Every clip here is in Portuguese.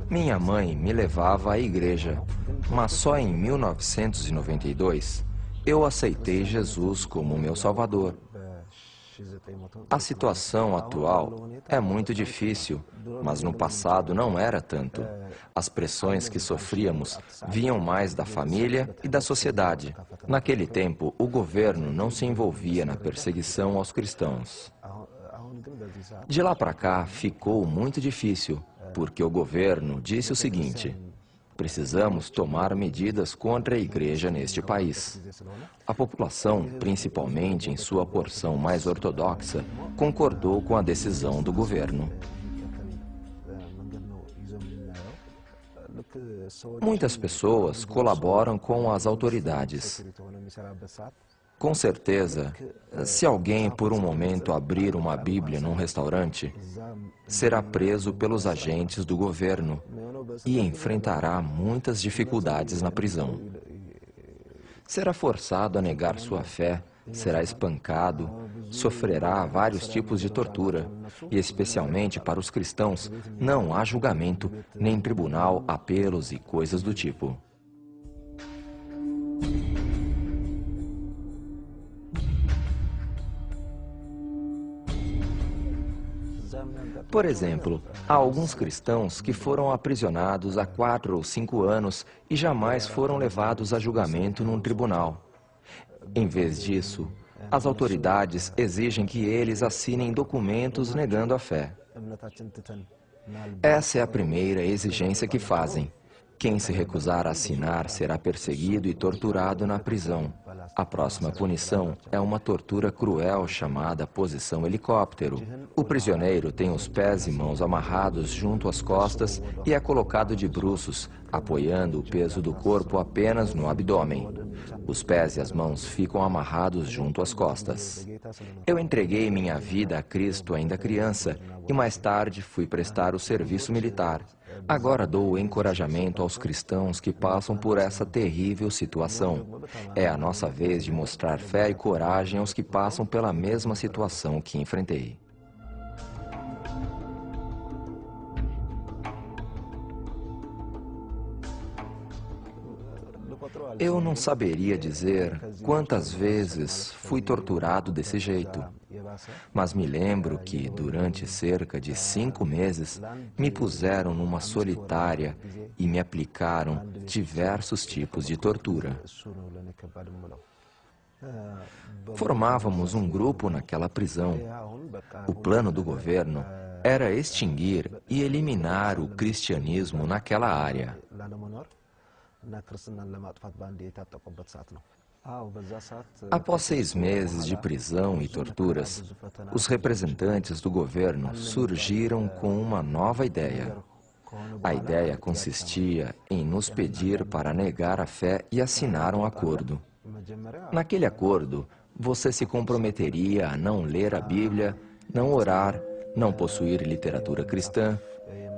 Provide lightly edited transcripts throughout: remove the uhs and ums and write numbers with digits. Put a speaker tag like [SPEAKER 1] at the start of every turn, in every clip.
[SPEAKER 1] Minha mãe me levava à igreja, mas só em 1992 eu aceitei Jesus como meu Salvador. A situação atual é muito difícil, mas no passado não era tanto. As pressões que sofríamos vinham mais da família e da sociedade. Naquele tempo, o governo não se envolvia na perseguição aos cristãos. De lá para cá, ficou muito difícil, porque o governo disse o seguinte: precisamos tomar medidas contra a igreja neste país. A população, principalmente em sua porção mais ortodoxa, concordou com a decisão do governo. Muitas pessoas colaboram com as autoridades. Com certeza, se alguém por um momento abrir uma Bíblia num restaurante, será preso pelos agentes do governo e enfrentará muitas dificuldades na prisão. Será forçado a negar sua fé, será espancado, sofrerá vários tipos de tortura, e especialmente para os cristãos, não há julgamento, nem tribunal, apelos e coisas do tipo. Por exemplo, há alguns cristãos que foram aprisionados há 4 ou 5 anos e jamais foram levados a julgamento num tribunal. Em vez disso, as autoridades exigem que eles assinem documentos negando a fé. Essa é a primeira exigência que fazem. Quem se recusar a assinar será perseguido e torturado na prisão. A próxima punição é uma tortura cruel chamada posição helicóptero. O prisioneiro tem os pés e mãos amarrados junto às costas e é colocado de bruços, apoiando o peso do corpo apenas no abdômen. Os pés e as mãos ficam amarrados junto às costas. Eu entreguei minha vida a Cristo ainda criança e mais tarde fui prestar o serviço militar. Agora dou encorajamento aos cristãos que passam por essa terrível situação. É a nossa vez de mostrar fé e coragem aos que passam pela mesma situação que enfrentei. Eu não saberia dizer quantas vezes fui torturado desse jeito, mas me lembro que, durante cerca de 5 meses, me puseram numa solitária e me aplicaram diversos tipos de tortura. Formávamos um grupo naquela prisão. O plano do governo era extinguir e eliminar o cristianismo naquela área. Após 6 meses de prisão e torturas, os representantes do governo surgiram com uma nova ideia. A ideia consistia em nos pedir para negar a fé e assinar um acordo. Naquele acordo, você se comprometeria a não ler a Bíblia, não orar, não possuir literatura cristã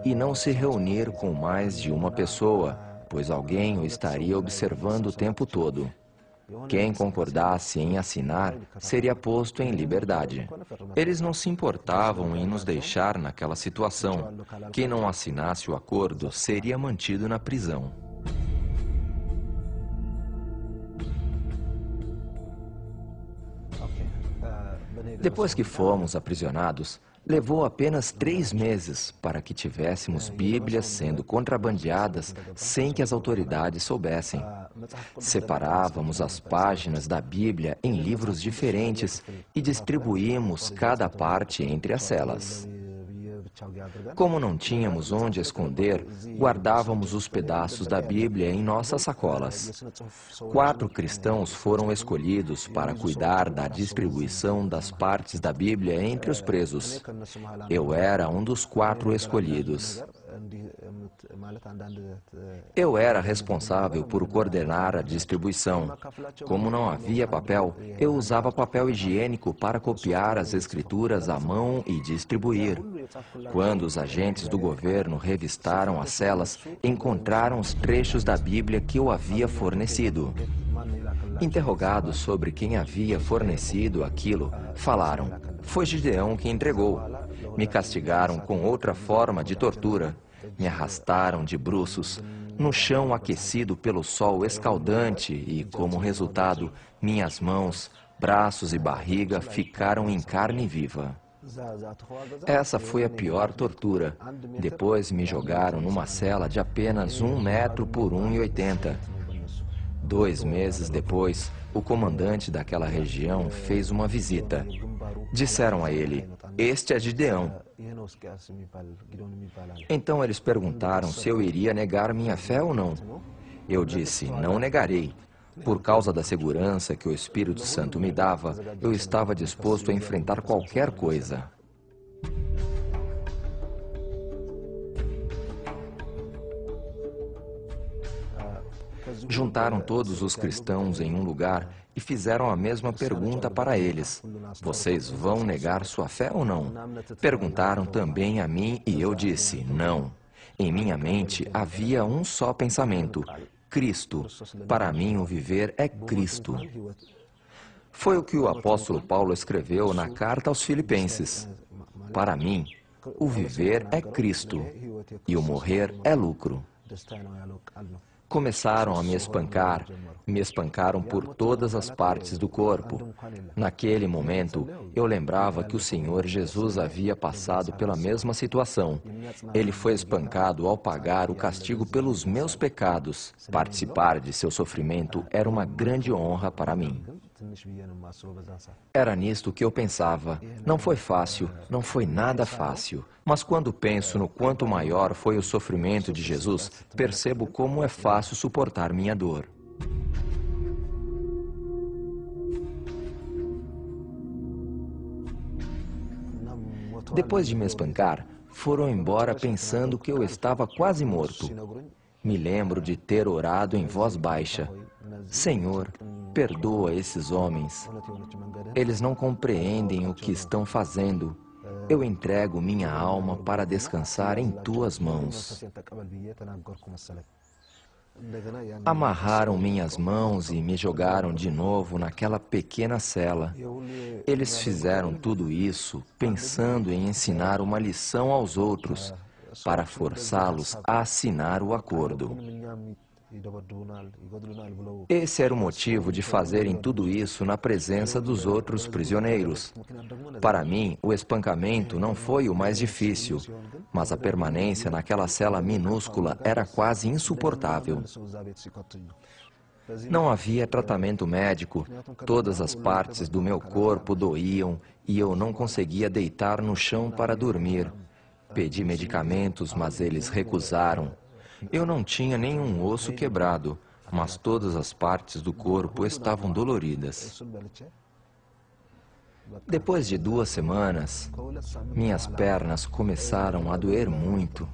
[SPEAKER 1] e não se reunir com mais de uma pessoa, pois alguém o estaria observando o tempo todo. Quem concordasse em assinar seria posto em liberdade. Eles não se importavam em nos deixar naquela situação. Quem não assinasse o acordo seria mantido na prisão. Depois que fomos aprisionados, levou apenas 3 meses para que tivéssemos Bíblias sendo contrabandeadas sem que as autoridades soubessem. Separávamos as páginas da Bíblia em livros diferentes e distribuímos cada parte entre as celas. Como não tínhamos onde esconder, guardávamos os pedaços da Bíblia em nossas sacolas. 4 cristãos foram escolhidos para cuidar da distribuição das partes da Bíblia entre os presos. Eu era um dos 4 escolhidos. Eu era responsável por coordenar a distribuição. Como não havia papel, eu usava papel higiênico para copiar as escrituras à mão e distribuir. Quando os agentes do governo revistaram as celas, encontraram os trechos da Bíblia que eu havia fornecido. Interrogados sobre quem havia fornecido aquilo, falaram: foi Gideão que entregou. Me castigaram com outra forma de tortura. Me arrastaram de bruços no chão aquecido pelo sol escaldante e, como resultado, minhas mãos, braços e barriga ficaram em carne viva. Essa foi a pior tortura. Depois me jogaram numa cela de apenas 1 metro por 1,80. 2 meses depois, o comandante daquela região fez uma visita. Disseram a ele: "Este é Gideão." Então eles perguntaram se eu iria negar minha fé ou não. Eu disse: "Não negarei." Por causa da segurança que o Espírito Santo me dava, eu estava disposto a enfrentar qualquer coisa. Juntaram todos os cristãos em um lugar e fizeram a mesma pergunta para eles: "Vocês vão negar sua fé ou não?" Perguntaram também a mim e eu disse: "Não." Em minha mente havia um só pensamento: Cristo. Para mim, o viver é Cristo. Foi o que o apóstolo Paulo escreveu na carta aos Filipenses. Para mim, o viver é Cristo e o morrer é lucro. Começaram a me espancaram por todas as partes do corpo. Naquele momento, eu lembrava que o Senhor Jesus havia passado pela mesma situação. Ele foi espancado ao pagar o castigo pelos meus pecados. Participar de seu sofrimento era uma grande honra para mim. Era nisto que eu pensava. Não foi fácil, não foi nada fácil. Mas quando penso no quanto maior foi o sofrimento de Jesus, percebo como é fácil suportar minha dor. Depois de me espancar, foram embora pensando que eu estava quase morto. Me lembro de ter orado em voz baixa: "Senhor, perdoa esses homens. Eles não compreendem o que estão fazendo. Eu entrego minha alma para descansar em tuas mãos." Amarraram minhas mãos e me jogaram de novo naquela pequena cela. Eles fizeram tudo isso pensando em ensinar uma lição aos outros, para forçá-los a assinar o acordo. Esse era o motivo de fazerem tudo isso na presença dos outros prisioneiros. Para mim, o espancamento não foi o mais difícil, mas a permanência naquela cela minúscula era quase insuportável. Não havia tratamento médico, todas as partes do meu corpo doíam e eu não conseguia deitar no chão para dormir. Pedi medicamentos, mas eles recusaram. Eu não tinha nenhum osso quebrado, mas todas as partes do corpo estavam doloridas. Depois de 2 semanas, minhas pernas começaram a doer muito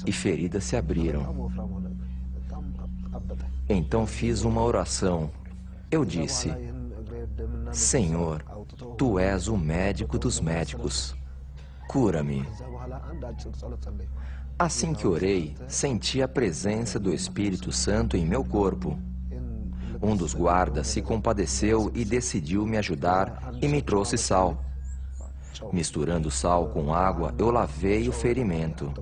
[SPEAKER 1] e feridas se abriram. Então fiz uma oração. Eu disse: "Senhor, Tu és o médico dos médicos. Cura-me." Assim que orei, senti a presença do Espírito Santo em meu corpo. Um dos guardas se compadeceu e decidiu me ajudar e me trouxe sal. Misturando sal com água, eu lavei o ferimento.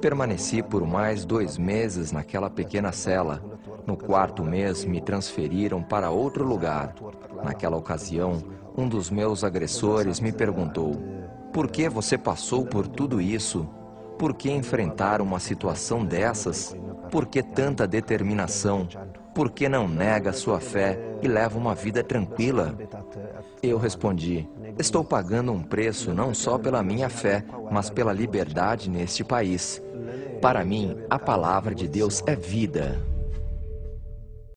[SPEAKER 1] Permaneci por mais 2 meses naquela pequena cela. No 4º mês, me transferiram para outro lugar. Naquela ocasião, um dos meus agressores me perguntou: "Por que você passou por tudo isso? Por que enfrentar uma situação dessas? Por que tanta determinação? Por que não nega sua fé e leva uma vida tranquila?" Eu respondi: "Estou pagando um preço não só pela minha fé, mas pela liberdade neste país. Para mim, a palavra de Deus é vida."